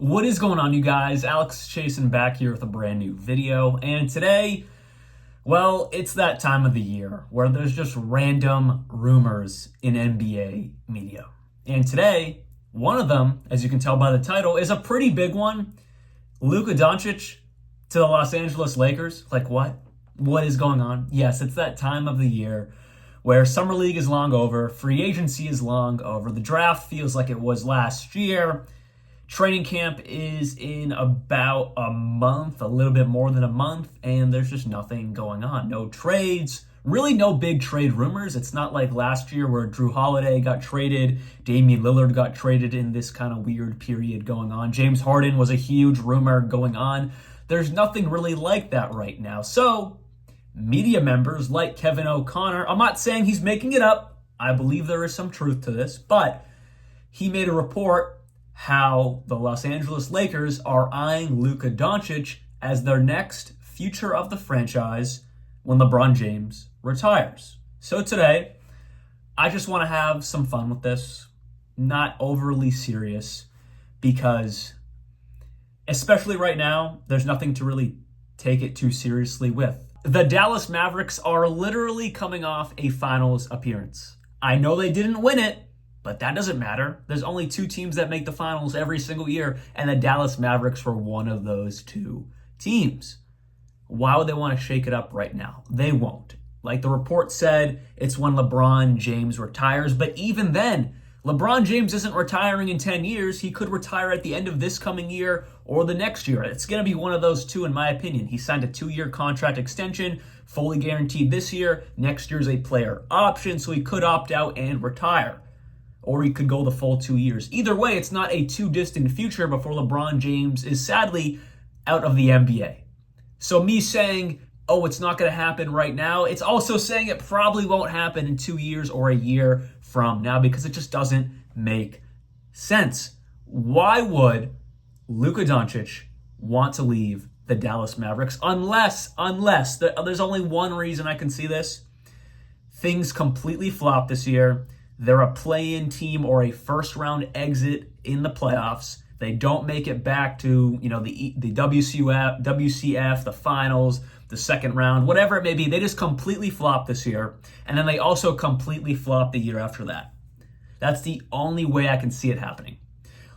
What is going on, you guys? Alex Chasen back here with a brand new video. And today, well, it's that time of the year where there's just random rumors in NBA media. And today, one of them, as you can tell by the title, is a pretty big one. Luka Doncic to the Los Angeles Lakers. Like, what? What is going on? Yes, it's that time of the year where Summer League is long over, free agency is long over, the draft feels like it was last year. Training camp is in about a month, a little bit more than a month, and there's just nothing going on. No trades, really no big trade rumors. It's not like last year where Drew Holiday got traded, Damian Lillard got traded in this kind of weird period going on. James Harden was a huge rumor going on. There's nothing really like that right now. So, media members like Kevin O'Connor, I'm not saying he's making it up. I believe there is some truth to this, but he made a report how the Los Angeles Lakers are eyeing Luka Doncic as their next future of the franchise when LeBron James retires. So today, I just want to have some fun with this, not overly serious, because especially right now, there's nothing to really take it too seriously with. The Dallas Mavericks are literally coming off a finals appearance. I know they didn't win it, but that doesn't matter. There's only two teams that make the finals every single year, and the Dallas Mavericks were one of those two teams. Why would they want to shake it up right now? They won't. Like the report said, it's when LeBron James retires, but even then, LeBron James isn't retiring in 10 years. He could retire at the end of this coming year or the next year. It's going to be one of those two, in my opinion. He signed a 2-year contract extension, fully guaranteed this year. Next year's a player option, so he could opt out and retire. Or he could go the full 2 years. Either way, it's not a too distant future before LeBron James is sadly out of the NBA. So me saying, oh, it's not going to happen right now, it's also saying it probably won't happen in 2 years or a year from now because it just doesn't make sense. Why would Luka Doncic want to leave the Dallas Mavericks unless there's only one reason I can see this. Things completely flop this year. They're a play-in team or a first-round exit in the playoffs. They don't make it back to, the WCF, the finals, the second round, whatever it may be. They just completely flop this year, and then they also completely flop the year after that. That's the only way I can see it happening.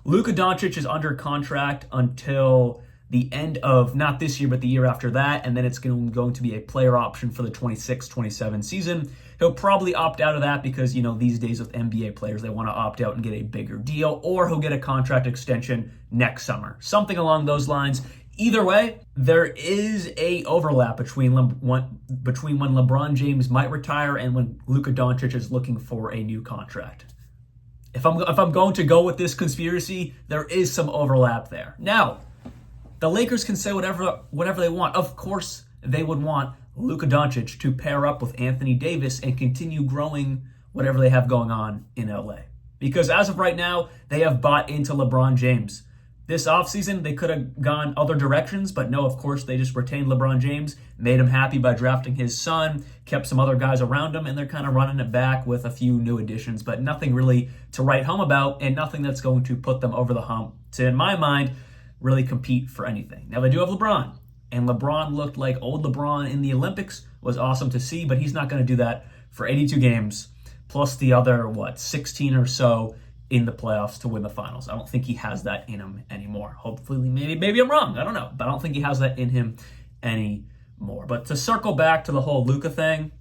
Luka Doncic is under contract until the end of, not this year, but the year after that, and then it's going to be a player option for the 26-27 season. He'll probably opt out of that because, these days with NBA players, they want to opt out and get a bigger deal, or he'll get a contract extension next summer. Something along those lines. Either way, there is a overlap between when LeBron James might retire and when Luka Doncic is looking for a new contract. If I'm going to go with this conspiracy, there is some overlap there. Now, the Lakers can say whatever they want. Of course, they would want Luka Doncic to pair up with Anthony Davis and continue growing whatever they have going on in LA. Because as of right now, they have bought into LeBron James. This offseason, they could have gone other directions, but no, of course, they just retained LeBron James, made him happy by drafting his son, kept some other guys around him, and they're kind of running it back with a few new additions, but nothing really to write home about and nothing that's going to put them over the hump to, in my mind, really compete for anything. Now, they do have LeBron. And LeBron looked like old LeBron in the Olympics. Was awesome to see, but he's not going to do that for 82 games, plus the other, 16 or so in the playoffs to win the finals. I don't think he has that in him anymore. Hopefully, maybe I'm wrong. I don't know. But I don't think he has that in him anymore. But to circle back to the whole Luka thing,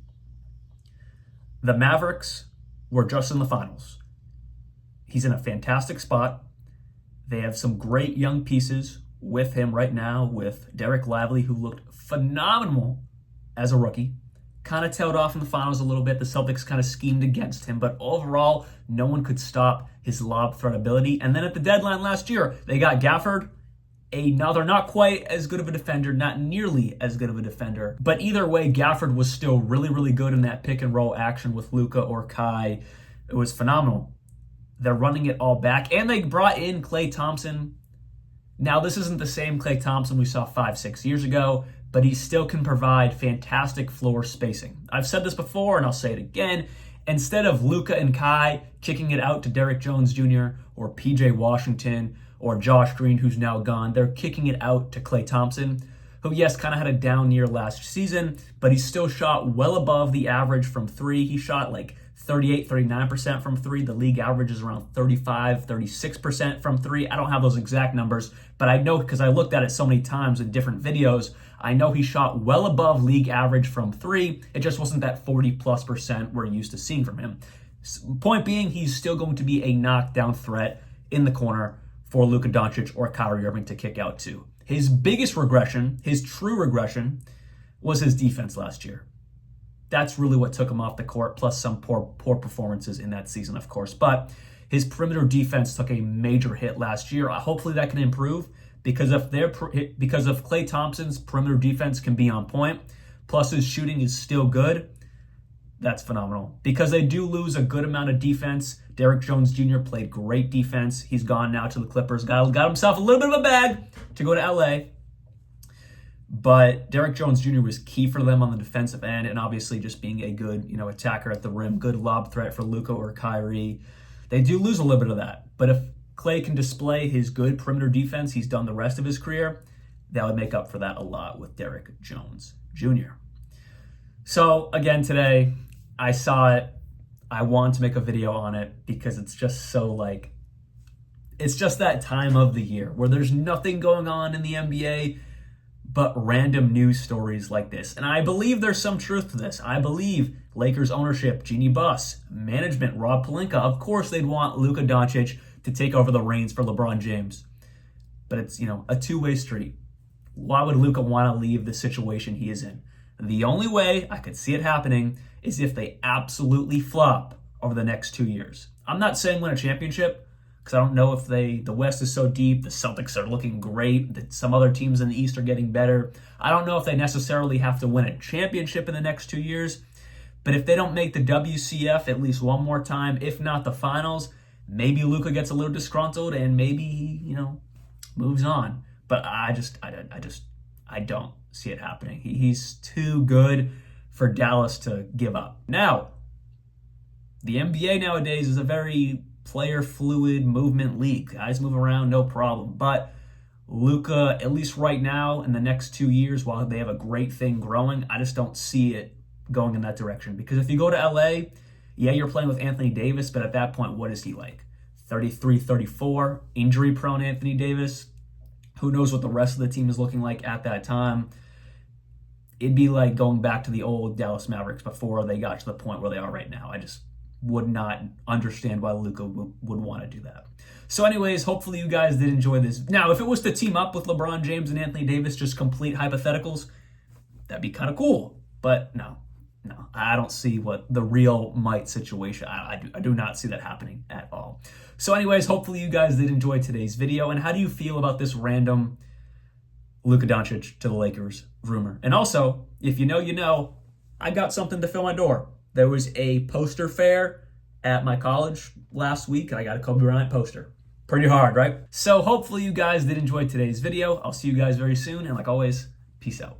the Mavericks were just in the finals. He's in a fantastic spot. They have some great young pieces with him right now, with Derek Lively, who looked phenomenal as a rookie. Kind of tailed off in the finals a little bit. The Celtics kind of schemed against him, but overall, no one could stop his lob threat ability. And then at the deadline last year, they got Gafford, another not quite as good of a defender, not nearly as good of a defender. But either way, Gafford was still really, really good in that pick and roll action with Luka or Kai. It was phenomenal. They're running it all back, and they brought in Klay Thompson. Now, this isn't the same Klay Thompson we saw 5-6 years ago, but he still can provide fantastic floor spacing. I've said this before, and I'll say it again. Instead of Luka and Kai kicking it out to Derrick Jones Jr. or PJ Washington or Josh Green, who's now gone. They're kicking it out to Klay Thompson, who, yes, kind of had a down year last season, but he still shot well above the average from three. He shot like 38, 39% from three. The league average is around 35, 36% from three. I don't have those exact numbers, but I know because I looked at it so many times in different videos. I know he shot well above league average from three. It just wasn't that 40+% we're used to seeing from him. Point being, he's still going to be a knockdown threat in the corner for Luka Doncic or Kyrie Irving to kick out to. His biggest regression, his true regression, was his defense last year. That's really what took him off the court, plus some poor performances in that season, of course. But his perimeter defense took a major hit last year. Hopefully that can improve because if Klay Thompson's perimeter defense can be on point, plus his shooting is still good, that's phenomenal. Because they do lose a good amount of defense. Derrick Jones Jr. played great defense. He's gone now to the Clippers. Got himself a little bit of a bag to go to LA. But Derrick Jones Jr. was key for them on the defensive end, and obviously just being a good, attacker at the rim, good lob threat for Luka or Kyrie. They do lose a little bit of that. But if Klay can display his good perimeter defense he's done the rest of his career, that would make up for that a lot with Derrick Jones Jr. So again, today, I saw it. I wanted to make a video on it because it's just so it's just that time of the year where there's nothing going on in the NBA but random news stories like this. And I believe there's some truth to this. I believe Lakers ownership, Jeannie Buss, management, Rob Pelinka, of course they'd want Luka Doncic to take over the reins for LeBron James. But it's, a two-way street. Why would Luka want to leave the situation he is in? The only way I could see it happening is if they absolutely flop over the next 2 years. I'm not saying win a championship, because I don't know if the West is so deep, the Celtics are looking great, that some other teams in the East are getting better. I don't know if they necessarily have to win a championship in the next 2 years, but if they don't make the WCF at least one more time, if not the finals, maybe Luka gets a little disgruntled and maybe he, moves on. But I don't see it happening. He's too good for Dallas to give up. Now, the NBA nowadays is a very player fluid movement league. Guys move around, no problem. But Luka, at least right now, in the next 2 years, while they have a great thing growing, I just don't see it going in that direction. Because if you go to LA, yeah, you're playing with Anthony Davis, but at that point, what is he like? 33, 34, injury-prone Anthony Davis. Who knows what the rest of the team is looking like at that time? It'd be like going back to the old Dallas Mavericks before they got to the point where they are right now. I just would not understand why Luka would want to do that. So anyways, hopefully you guys did enjoy this. Now, if it was to team up with LeBron James and Anthony Davis, just complete hypotheticals, that'd be kind of cool. But no, I don't see what the real might situation. I do not see that happening at all. So anyways, hopefully you guys did enjoy today's video. And how do you feel about this random Luka Doncic to the Lakers rumor? And also, if you know, you know, I got something to fill my door. There was a poster fair at my college last week, and I got a Kobe Bryant poster. Pretty hard, right? So hopefully you guys did enjoy today's video. I'll see you guys very soon, and like always, peace out.